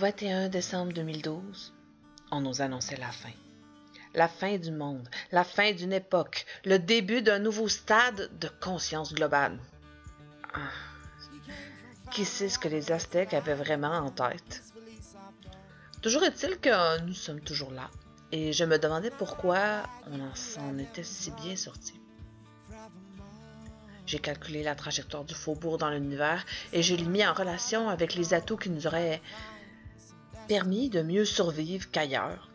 Au 21 décembre 2012, on nous annonçait la fin. La fin du monde, la fin d'une époque, le début d'un nouveau stade de conscience globale. Qui sait ce que les Aztèques avaient vraiment en tête? Toujours est-il que nous sommes toujours là, et je me demandais pourquoi on s'en était si bien sorti. J'ai calculé la trajectoire du faubourg dans l'univers et je l'ai mis en relation avec les atouts qui nous auraient permis de mieux survivre qu'ailleurs.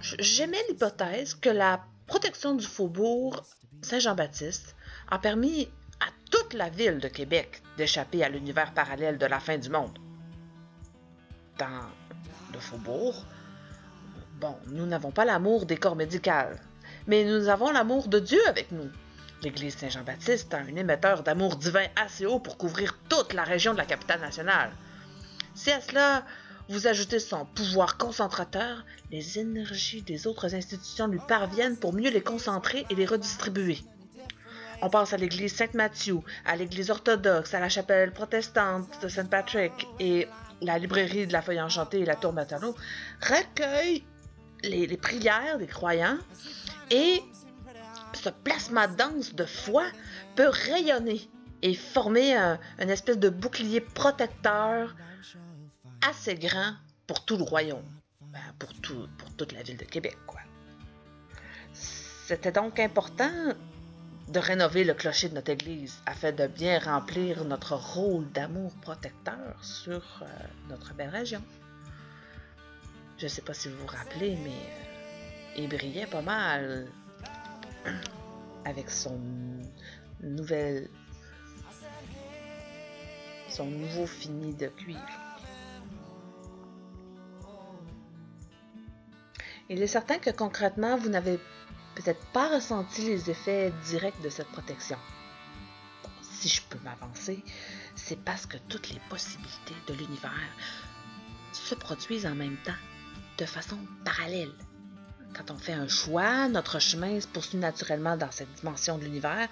J'aimais l'hypothèse que la protection du faubourg Saint-Jean-Baptiste a permis à toute la ville de Québec d'échapper à l'univers parallèle de la fin du monde. Dans le faubourg, nous n'avons pas l'amour des corps médicaux, mais nous avons l'amour de Dieu avec nous. L'Église Saint-Jean-Baptiste a un émetteur d'amour divin assez haut pour couvrir toute la région de la capitale nationale. Si à cela vous ajoutez son pouvoir concentrateur, les énergies des autres institutions lui parviennent pour mieux les concentrer et les redistribuer. On pense à l'église Saint-Mathieu, à l'église orthodoxe, à la chapelle protestante de Saint-Patrick et la librairie de la Feuille Enchantée et la Tour Matano recueillent les prières des croyants et ce plasma dense de foi peut rayonner et former une espèce de bouclier protecteur assez grand pour tout le royaume, pour toute la ville de Québec, quoi. C'était donc important de rénover le clocher de notre église afin de bien remplir notre rôle d'amour protecteur sur notre belle région. Je ne sais pas si vous vous rappelez, mais il brillait pas mal avec son nouveau fini de cuivre. Il est certain que concrètement, vous n'avez peut-être pas ressenti les effets directs de cette protection. Si je peux m'avancer, c'est parce que toutes les possibilités de l'univers se produisent en même temps, de façon parallèle. Quand on fait un choix, notre chemin se poursuit naturellement dans cette dimension de l'univers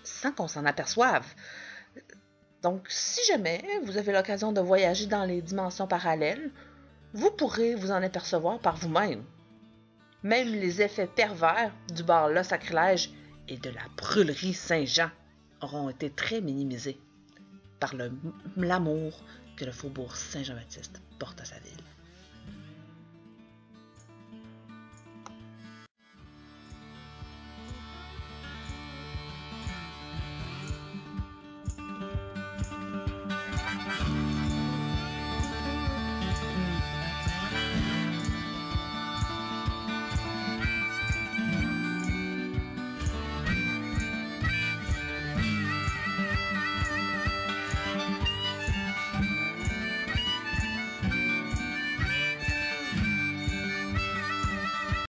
sans qu'on s'en aperçoive. Donc, si jamais vous avez l'occasion de voyager dans les dimensions parallèles, vous pourrez vous en apercevoir par vous-même. Même les effets pervers du bar-là sacrilège et de la brûlerie Saint-Jean auront été très minimisés par l'amour que le faubourg Saint-Jean-Baptiste porte à sa ville.